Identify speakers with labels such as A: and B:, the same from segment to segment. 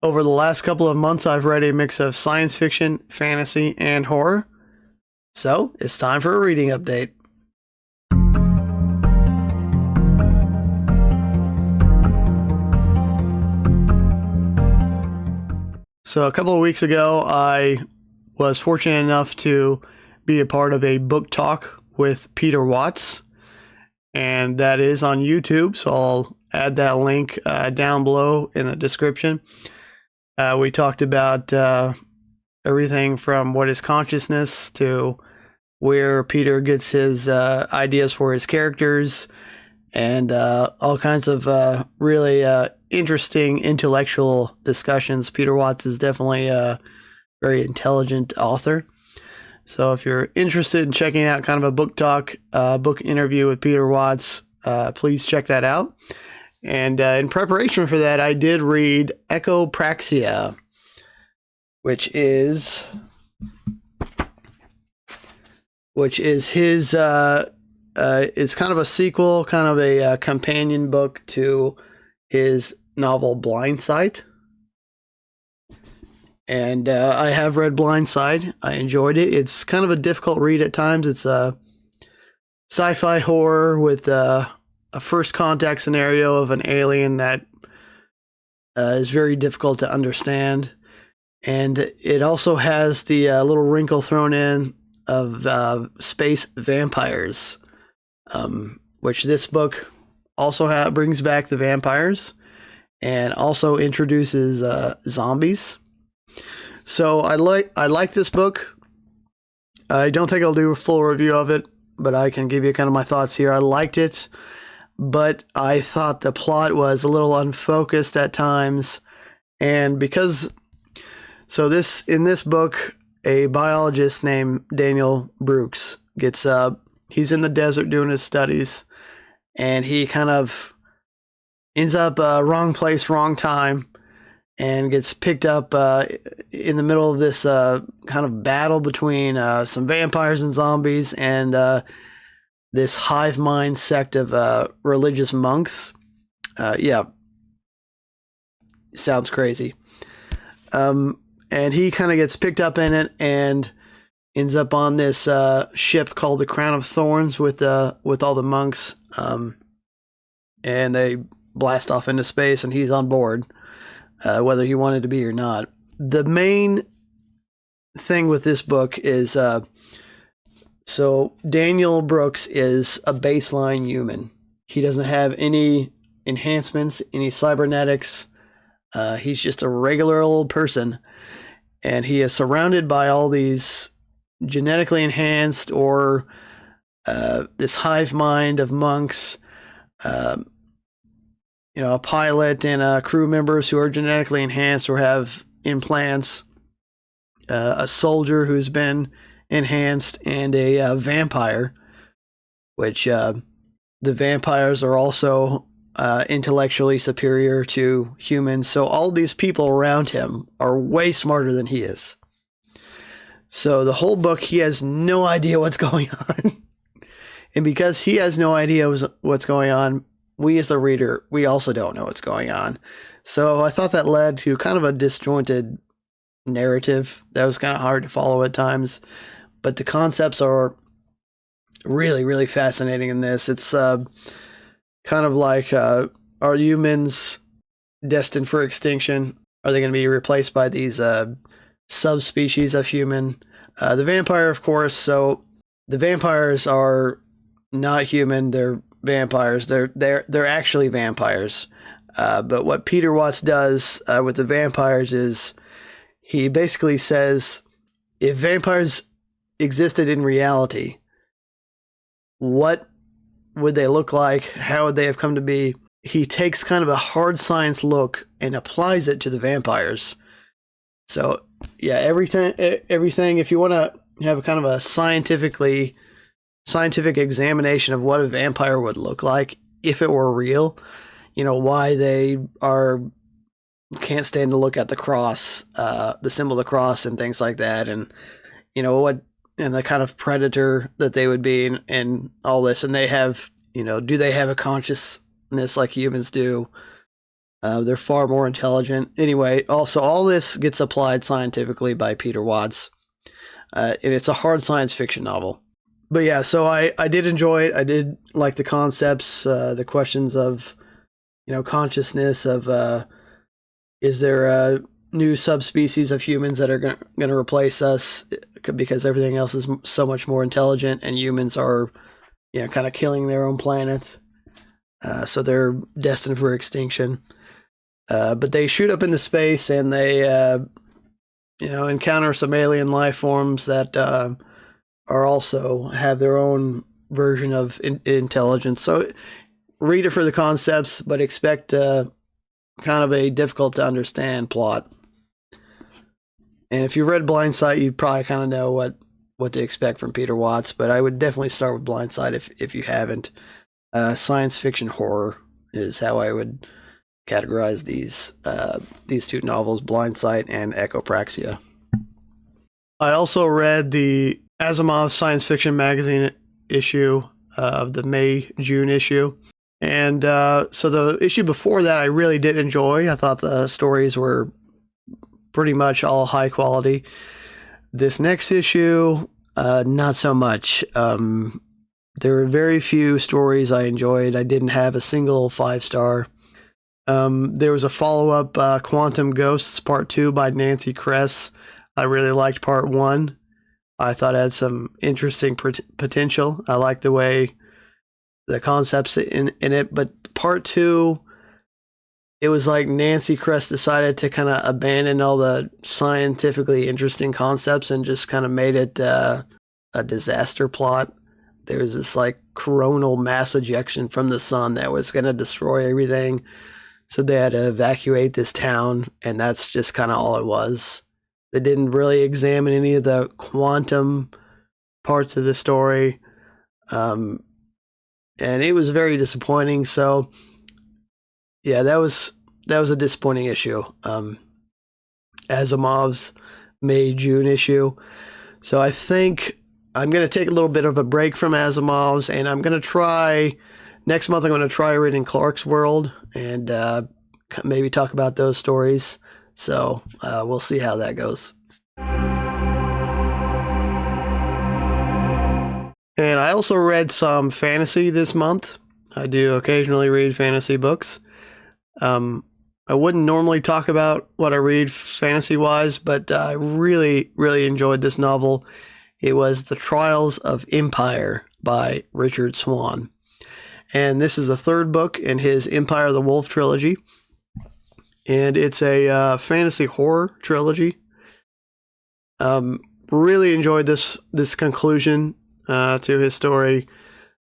A: Over the last couple of months, I've read a mix of science fiction, fantasy, and horror. So, it's time for a reading update. So, a couple of weeks ago, I was fortunate enough to be a part of a book talk with Peter Watts, and that is on YouTube. So, I'll add that link down below in the description. We talked about everything from what is consciousness to where Peter gets his ideas for his characters, and all kinds of really interesting intellectual discussions. Peter Watts is definitely a very intelligent author. So if you're interested in checking out kind of a book talk, book interview with Peter Watts, please check that out. And in preparation for that, I did read Echopraxia, which is his. It's kind of a sequel, kind of a companion book to his novel Blindside. And I have read Blindside. I enjoyed it. It's kind of a difficult read at times. It's a sci-fi horror with a first contact scenario of an alien that is very difficult to understand. And it also has the little wrinkle thrown in of space vampires, which this book also brings back the vampires and also introduces zombies. So I like this book. I don't think I'll do a full review of it, but I can give you kind of my thoughts here. I liked it, but I thought the plot was a little unfocused at times. And because, so in this book, a biologist named Daniel Brooks gets he's in the desert doing his studies, and he kind of ends up wrong place, wrong time, and gets picked up in the middle of this kind of battle between some vampires and zombies and this hive mind sect of religious monks. Yeah, sounds crazy. And he kind of gets picked up in it and ends up on this ship called the Crown of Thorns with all the monks, and they blast off into space, and he's on board, whether he wanted to be or not. The main thing with this book is, so Daniel Brooks is a baseline human. He doesn't have any enhancements, any cybernetics. He's just a regular old person, and he is surrounded by all these genetically enhanced or this hive mind of monks, a pilot and crew members who are genetically enhanced or have implants, a soldier who's been enhanced, and a vampire, which the vampires are also intellectually superior to humans. So all these people around him are way smarter than he is. So the whole book, he has no idea what's going on. And because he has no idea what's going on, we as the reader, we also don't know what's going on. So I thought that led to kind of a disjointed narrative that was kind of hard to follow at times. But the concepts are really, really fascinating in this. It's kind of like, are humans destined for extinction? Are they going to be replaced by these subspecies of human? The vampire, of course. So the vampires are not human. They're vampires. They're actually vampires. But what Peter Watts does with the vampires is he basically says, if vampires existed in reality, what would they look like? How would they have come to be? He takes kind of a hard science look and applies it to the vampires. So yeah, everything, if you want to have a kind of a scientific examination of what a vampire would look like if it were real, why they can't stand to look at the cross, the symbol of the cross and things like that. And, and the kind of predator that they would be and all this. And they have, do they have a consciousness like humans do? They're far more intelligent. Anyway, also all this gets applied scientifically by Peter Watts. And it's a hard science fiction novel. But yeah, so I did enjoy it. I did like the concepts, the questions of, consciousness, of is there a new subspecies of humans that are going to replace us because everything else is so much more intelligent, and humans are, kind of killing their own planet. So they're destined for extinction. But they shoot up into space, and they, encounter some alien life forms that are also have their own version of intelligence. So read it for the concepts, but expect kind of a difficult to understand plot. And if you read Blindsight, you probably kind of know what to expect from Peter Watts, but I would definitely start with Blindsight if you haven't. Science fiction horror is how I would categorize these two novels, Blindsight and Echopraxia. I also read the Asimov Science Fiction Magazine issue of the May-June issue. And so the issue before that I really did enjoy. I thought the stories were pretty much all high quality. This next issue, not so much. There were very few stories I enjoyed. I didn't have a single 5-star. There was a follow-up, Quantum Ghosts Part 2 by Nancy Kress. I really liked Part 1. I thought it had some interesting potential. I liked the way the concepts in it, but Part 2, it was like Nancy Kress decided to kind of abandon all the scientifically interesting concepts and just kind of made it a disaster plot. There was this like coronal mass ejection from the sun that was going to destroy everything. So they had to evacuate this town, and that's just kind of all it was. They didn't really examine any of the quantum parts of the story. And it was very disappointing. So yeah, that was a disappointing issue. Asimov's May-June issue. So I think I'm going to take a little bit of a break from Asimov's, and I'm going to try next month. I'm going to try reading Clark's World and maybe talk about those stories. So we'll see how that goes. And I also read some fantasy this month. I do occasionally read fantasy books. I wouldn't normally talk about what I read fantasy-wise, but I really, really enjoyed this novel. It was The Trials of Empire by Richard Swan. And this is the third book in his Empire of the Wolf trilogy. And it's a fantasy horror trilogy. Really enjoyed this conclusion to his story.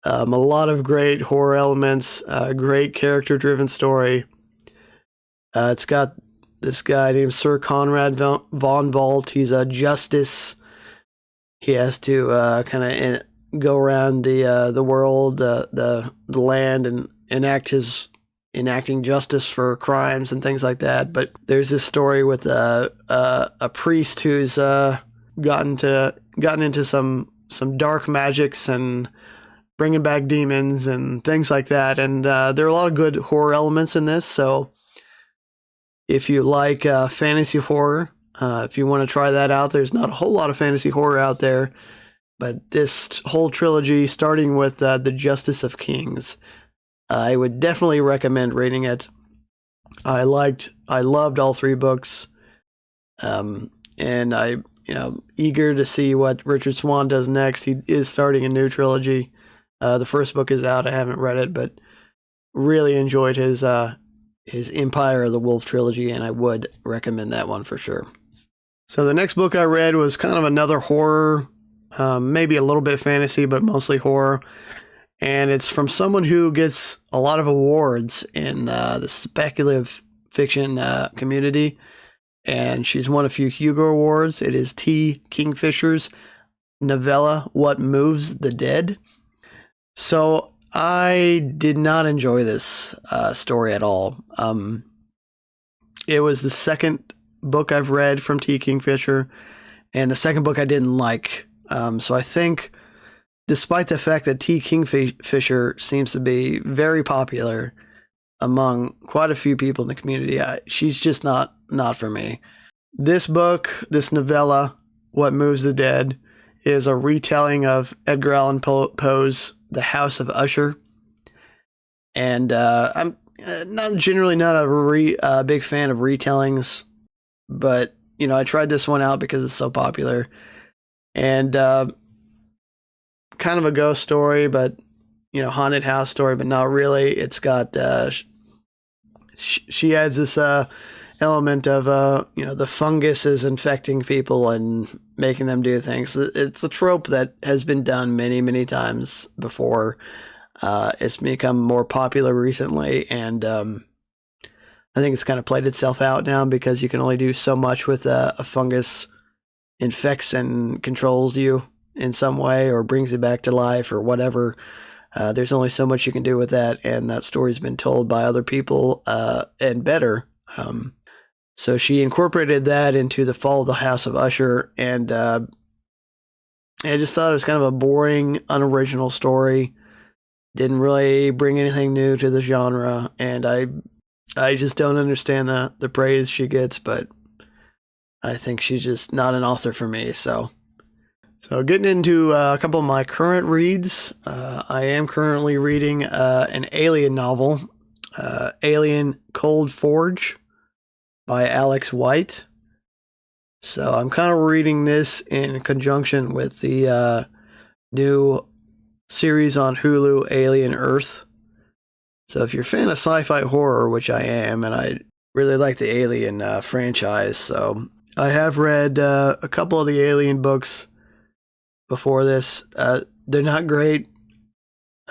A: A lot of great horror elements, great character-driven story. It's got this guy named Sir Conrad von Volt. He's a justice. He has to kind of go around the world, the land, and enacting justice for crimes and things like that. But there's this story with a priest who's gotten into some dark magics and bringing back demons and things like that. And there are a lot of good horror elements in this. So if you like fantasy horror, if you want to try that out, there's not a whole lot of fantasy horror out there. But this whole trilogy, starting with The Justice of Kings, I would definitely recommend reading it. I loved all three books. And I, eager to see what Richard Swan does next. He is starting a new trilogy. The first book is out. I haven't read it, but really enjoyed his Empire of the Wolf trilogy, and I would recommend that one for sure. So the next book I read was kind of another horror, maybe a little bit fantasy, but mostly horror. And it's from someone who gets a lot of awards in the speculative fiction community. And she's won a few Hugo Awards. It is T. Kingfisher's novella, What Moves the Dead. So I did not enjoy this story at all. It was the second book I've read from T. Kingfisher, and the second book I didn't like. So I think, despite the fact that T. Kingfisher seems to be very popular, among quite a few people in the community. She's just not for me. This book, this novella, What Moves the Dead, is a retelling of Edgar Allan Poe's The House of Usher. And I'm generally not a big fan of retellings, but, you know, I tried this one out because it's so popular. And kind of a ghost story, but, you know, haunted house story, but not really. It's got, she adds this element of, you know, the fungus is infecting people and making them do things. It's a trope that has been done many, many times before. It's become more popular recently, and I think it's kind of played itself out now because you can only do so much with a fungus infects and controls you in some way or brings you back to life or whatever. There's only so much you can do with that, and that story's been told by other people and better. So she incorporated that into The Fall of the House of Usher, and I just thought it was kind of a boring, unoriginal story. Didn't really bring anything new to the genre, and I just don't understand the praise she gets, but I think she's just not an author for me. So getting into a couple of my current reads, I am currently reading an Alien novel, Alien Cold Forge by Alex White. So I'm kind of reading this in conjunction with the new series on Hulu, Alien Earth. So if you're a fan of sci-fi horror, which I am, and I really like the Alien franchise, so I have read a couple of the Alien books before this. They're not great.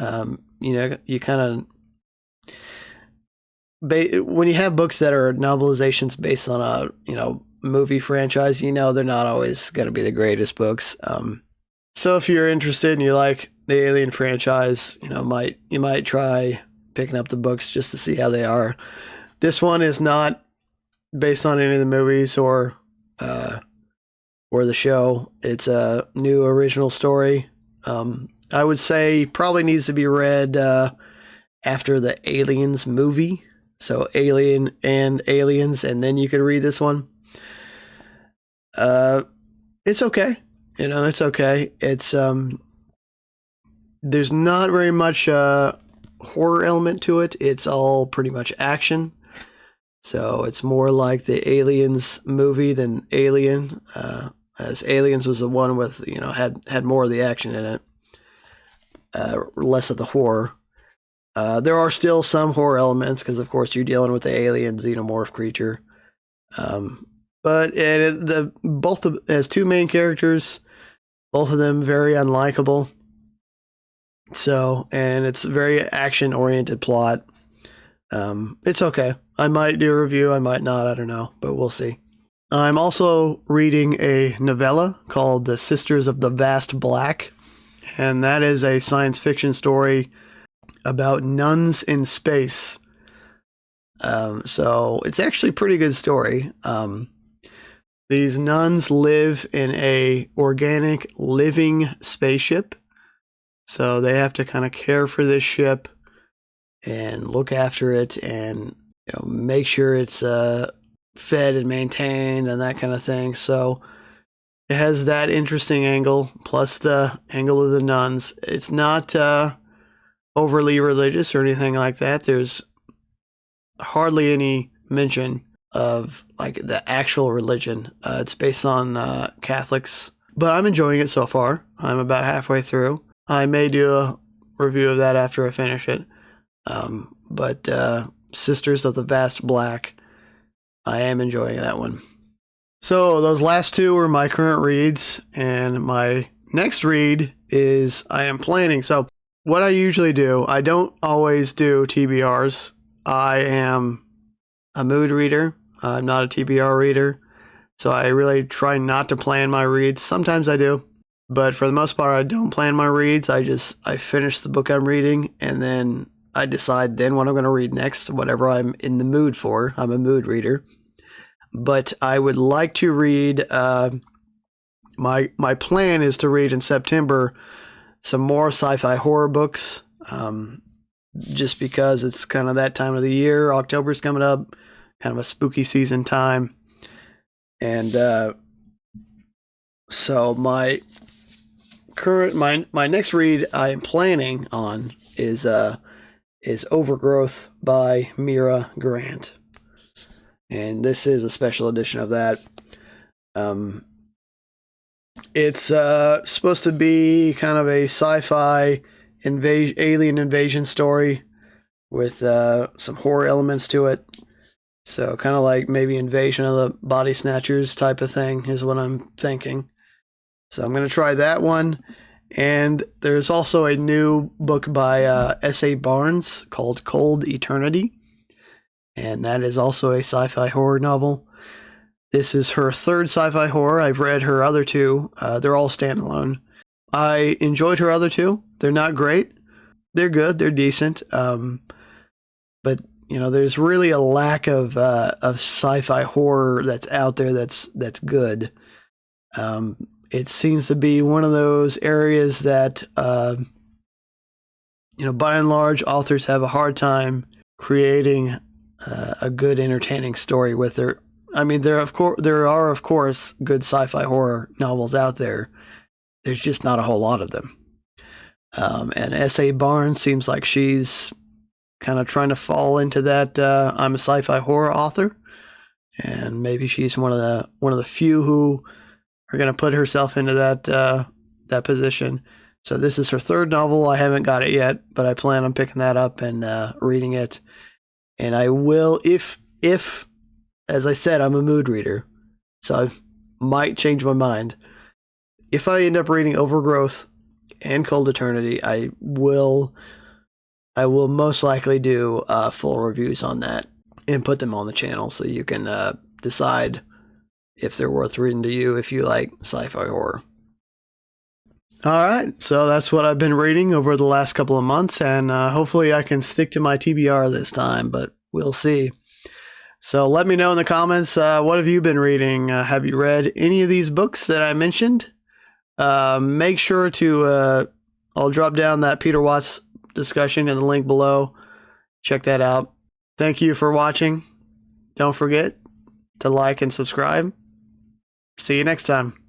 A: You know, you kind of when you have books that are novelizations based on a, you know, movie franchise, you know, they're not always going to be the greatest books. So if you're interested and you like the Alien franchise, you know, you might try picking up the books just to see how they are. This one is not based on any of the movies or the show. It's a new original story. I would say probably needs to be read after the Aliens movie. So Alien and Aliens, and then you could read this one. It's okay. You know, it's okay. It's there's not very much horror element to it. It's all pretty much action. So it's more like the Aliens movie than Alien, as Aliens was the one with, you know, had more of the action in it, less of the horror. There are still some horror elements because, of course, you're dealing with the alien xenomorph creature. But both has two main characters, both of them very unlikable. So, and it's a very action-oriented plot. It's okay. I might do a review, I might not, I don't know, but we'll see. I'm also reading a novella called The Sisters of the Vast Black, and that is a science fiction story about nuns in space. So it's actually a pretty good story. These nuns live in a organic living spaceship. So they have to kind of care for this ship and look after it and, you know, make sure it's fed and maintained and that kind of thing. So it has that interesting angle plus the angle of the nuns. It's not overly religious or anything like that. There's hardly any mention of like the actual religion. It's based on Catholics, but I'm enjoying it so far. I'm about halfway through. I may do a review of that after I finish it. But Sisters of the Vast Black, I am enjoying that one. So those last two are my current reads, and my next read is I am planning. So what I usually do, I don't always do TBRs. I am a mood reader. I'm not a TBR reader. So I really try not to plan my reads. Sometimes I do, but for the most part, I don't plan my reads. I finish the book I'm reading, and then I decide then what I'm going to read next, whatever I'm in the mood for. I'm a mood reader. But I would like to read, my plan is to read in September some more sci-fi horror books. just because it's kind of that time of the year. October's coming up, kind of a spooky season time. And so my next read I'm planning on is Overgrowth by Mira Grant. And this is a special edition of that. It's supposed to be kind of a sci-fi alien invasion story with some horror elements to it. So kind of like maybe Invasion of the Body Snatchers type of thing is what I'm thinking. So I'm going to try that one. And there's also a new book by S.A. Barnes called Cold Eternity. And that is also a sci-fi horror novel. This is her third sci-fi horror. I've read her other two. They're all standalone. I enjoyed her other two. They're not great. They're good. They're decent. But there's really a lack of sci-fi horror that's out there that's good. It seems to be one of those areas that by and large, authors have a hard time creating a good, entertaining story with their. I mean, there are of course good sci-fi horror novels out there. There's just not a whole lot of them. And S.A. Barnes seems like she's kind of trying to fall into that. I'm a sci-fi horror author, and maybe she's one of the few who are going to put herself into that position. So this is her third novel. I haven't got it yet, but I plan on picking that up and reading it. And I will, if as I said, I'm a mood reader, so I might change my mind. If I end up reading Overgrowth and Cold Eternity, I will most likely do full reviews on that and put them on the channel so you can decide if they're worth reading to you if you like sci-fi horror. All right, so that's what I've been reading over the last couple of months, and hopefully I can stick to my TBR this time, but we'll see. So let me know in the comments, what have you been reading? Have you read any of these books that I mentioned? Make sure to, I'll drop down that Peter Watts discussion in the link below. Check that out. Thank you for watching. Don't forget to like and subscribe. See you next time.